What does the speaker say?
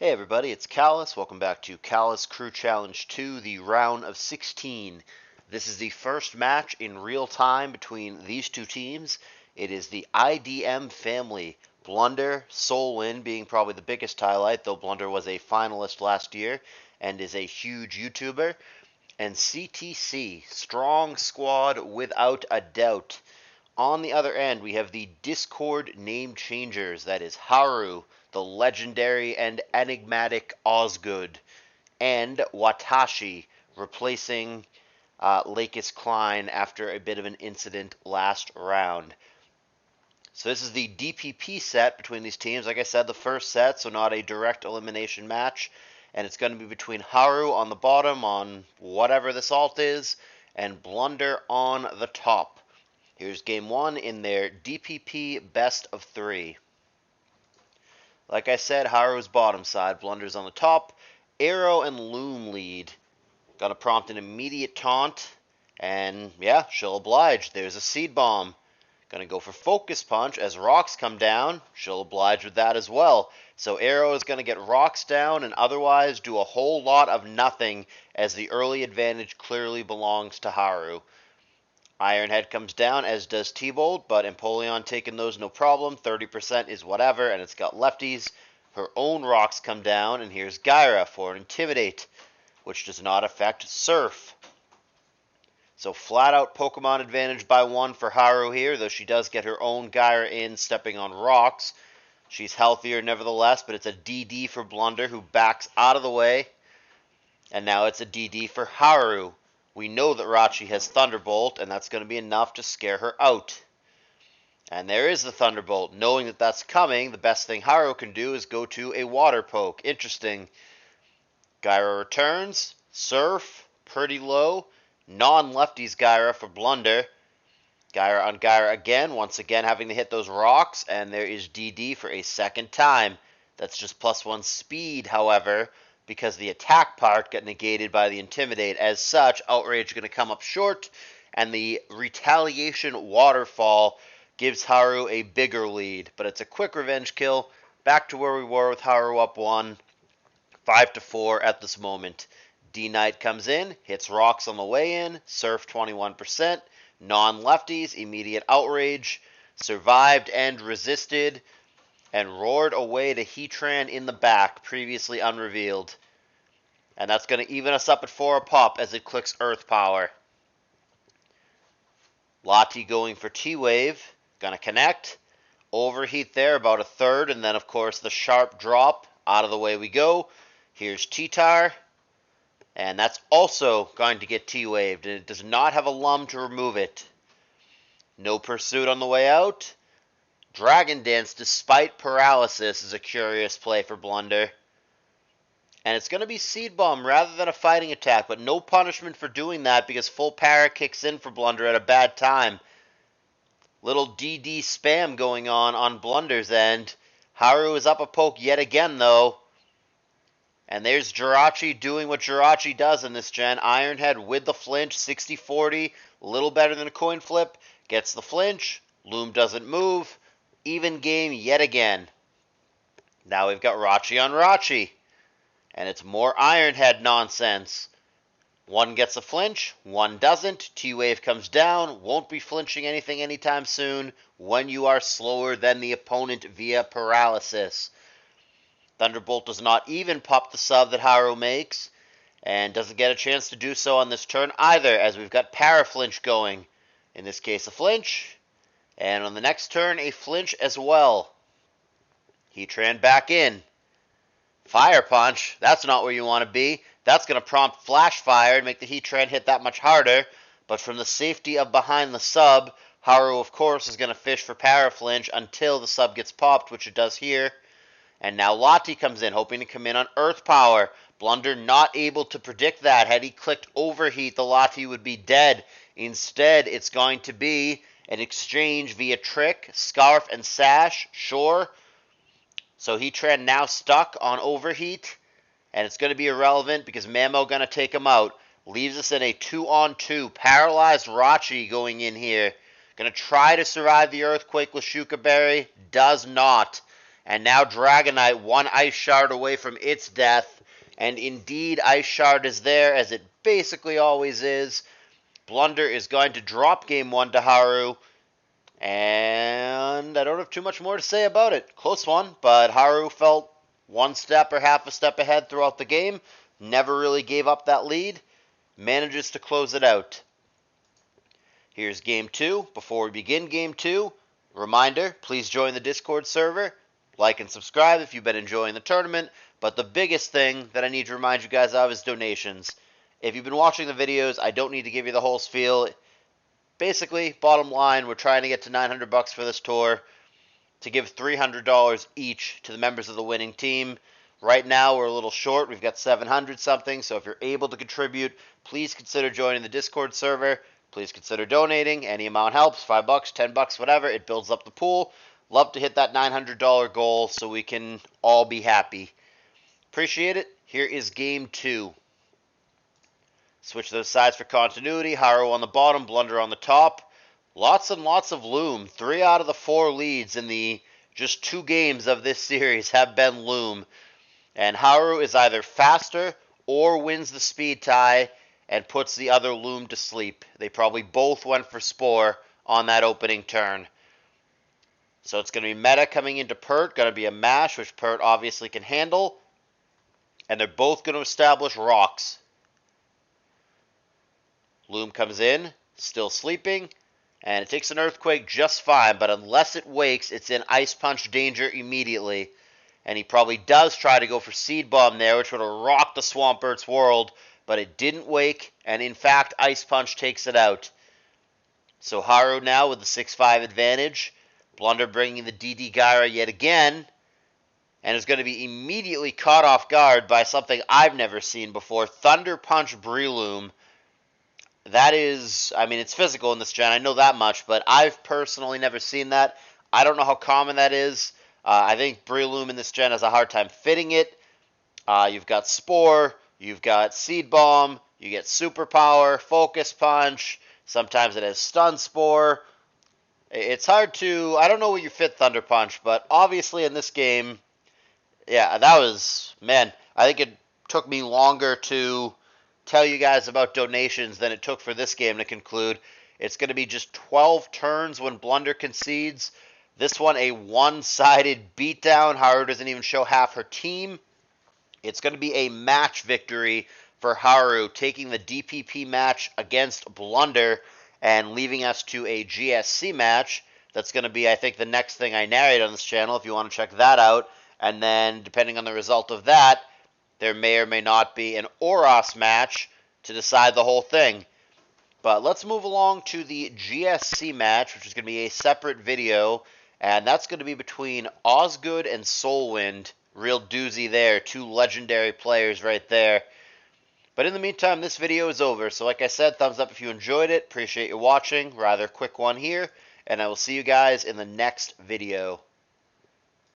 Hey everybody, it's Callus. Welcome back to Callus Crew Challenge 2, the round of 16. This is the first match in real time between these two teams. It is the IDM family. Blunder, Solwyn being probably the biggest highlight, though Blunder was a finalist last year and is a huge YouTuber. And CTC, strong squad without a doubt. On the other end, we have the Discord name changers. That is Haru, the legendary and enigmatic Osgood, and Watashi, replacing Lakis Klein after a bit of an incident last round. So this is the DPP set between these teams. Like I said, the first set, so not a direct elimination match. And it's going to be between Haru on the bottom on whatever this alt is, and Blunder on the top. Here's game one in their DPP best of three. Like I said, Haru's bottom side, Blunder's on the top. Arrow and Loom lead. Gotta prompt an immediate taunt, and yeah, she'll oblige. There's a seed bomb. Gonna go for focus punch as rocks come down. She'll oblige with that as well. So Arrow is gonna get rocks down and otherwise do a whole lot of nothing, as the early advantage clearly belongs to Haru. Ironhead comes down, as does T-Bolt, but Empoleon taking those no problem. 30% is whatever, and it's got lefties. Her own rocks come down, and here's Gyra for an Intimidate, which does not affect Surf. So flat out Pokemon advantage by one for Haru here, though she does get her own Gyra in, stepping on rocks. She's healthier nevertheless, but it's a DD for Blunder, who backs out of the way. And now it's a DD for Haru. We know that Rachi has Thunderbolt, and that's going to be enough to scare her out. And there is the Thunderbolt. Knowing that that's coming, the best thing Haru can do is go to a Water Poke. Interesting. Gyra returns. Surf, pretty low. Non-lefties Gyra for Blunder. Gyra on Gyra again, once again having to hit those rocks, and there is DD for a second time. That's just +1 speed, however, because the attack part got negated by the Intimidate. As such, Outrage is going to come up short, and the Retaliation Waterfall gives Haru a bigger lead. But it's a quick revenge kill, back to where we were with Haru up 1, 5-4 at this moment. D-Knight comes in, hits rocks on the way in, Surf 21%, non-lefties, immediate Outrage, survived and resisted, and roared away to Heatran in the back, previously unrevealed. And that's going to even us up at 4 a pop as it clicks Earth Power. Lati going for T-Wave, going to connect. Overheat there, about a third, and then of course the sharp drop. Out of the way we go. Here's T-Tar, and that's also going to get T-Waved, and it does not have a Lum to remove it. No Pursuit on the way out. Dragon Dance, despite paralysis, is a curious play for Blunder. And it's going to be Seed Bomb rather than a fighting attack, but no punishment for doing that because full para kicks in for Blunder at a bad time. Little DD spam going on Blunder's end. Haru is up a poke yet again, though. And there's Jirachi doing what Jirachi does in this gen. Ironhead with the flinch, 60-40, a little better than a coin flip. Gets the flinch. Loom doesn't move. Even game yet again. Now we've got Rachi on Rachi. And it's more Ironhead nonsense. One gets a flinch, one doesn't. T-Wave comes down, won't be flinching anything anytime soon when you are slower than the opponent via paralysis. Thunderbolt does not even pop the sub that Haru makes, and doesn't get a chance to do so on this turn either, as we've got Paraflinch going. In this case, a flinch, and on the next turn, a flinch as well. Heatran back in. Fire Punch, that's not where you want to be. That's going to prompt Flash Fire and make the Heatran hit that much harder, but from the safety of behind the sub, Haru, of course, is going to fish for Paraflinch until the sub gets popped, which it does here. And now Lati comes in, hoping to come in on Earth Power. Blunder not able to predict that. Had he clicked Overheat, the Lati would be dead. Instead, it's going to be an exchange via Trick, Scarf, and Sash. Sure. So Heatran now stuck on Overheat. And it's going to be irrelevant because Mamo going to take him out. Leaves us in a 2-on-2. Paralyzed Rachi going in here. Going to try to survive the Earthquake with Shuka Berry. Does not. And now Dragonite, one Ice Shard away from its death. And indeed, Ice Shard is there, as it basically always is. Blunder is going to drop game 1 to Haru. And I don't have too much more to say about it. Close one, but Haru felt one step or half a step ahead throughout the game. Never really gave up that lead. Manages to close it out. Here's game 2. Before we begin game 2, reminder, please join the Discord server. Like and subscribe if you've been enjoying the tournament. But the biggest thing that I need to remind you guys of is donations. If you've been watching the videos, I don't need to give you the whole spiel. Basically, bottom line, we're trying to get to $900 for this tour to give $300 each to the members of the winning team. Right now, we're a little short. We've got 700 something. So if you're able to contribute, please consider joining the Discord server. Please consider donating. Any amount helps. $5, $10, whatever. It builds up the pool. Love to hit that $900 goal so we can all be happy. Appreciate it. Here is game 2. Switch those sides for continuity. Haru on the bottom, Blunder on the top. Lots and lots of Loom. 3 out of the 4 leads in the just 2 games of this series have been Loom. And Haru is either faster or wins the speed tie and puts the other Loom to sleep. They probably both went for Spore on that opening turn. So it's going to be Meta coming into Pert. Going to be a Mash, which Pert obviously can handle. And they're both going to establish Rocks. Loom comes in, still sleeping, and it takes an Earthquake just fine, but unless it wakes, it's in Ice Punch danger immediately. And he probably does try to go for Seed Bomb there, which would have rocked the Swampert's world, but it didn't wake, and in fact, Ice Punch takes it out. So Haru now with the 6-5 advantage. Blunder bringing the DD Gyra yet again, and is going to be immediately caught off guard by something I've never seen before, Thunder Punch Breloom. That is, I mean, it's physical in this gen, I know that much, but I've personally never seen that. I don't know how common that is. I think Breloom in this gen has a hard time fitting it. You've got Spore, you've got Seed Bomb, you get Superpower, Focus Punch, sometimes it has Stun Spore. It's hard to, I don't know where you fit Thunder Punch, but obviously in this game, yeah, that was, man, I think it took me longer to tell you guys about donations than it took for this game to conclude. It's going to be just 12 turns when Blunder concedes. This one a one-sided beatdown. Haru doesn't even show half her team. It's going to be a match victory for Haru, taking the DPP match against Blunder and leaving us to a GSC match. That's going to be, I think, the next thing I narrate on this channel if you want to check that out. And then, depending on the result of that, there may or may not be an Oros match to decide the whole thing. But let's move along to the GSC match, which is going to be a separate video. And that's going to be between Osgood and Soulwind. Real doozy there. 2 legendary players right there. But in the meantime, this video is over. So like I said, thumbs up if you enjoyed it. Appreciate you watching. Rather quick one here. And I will see you guys in the next video.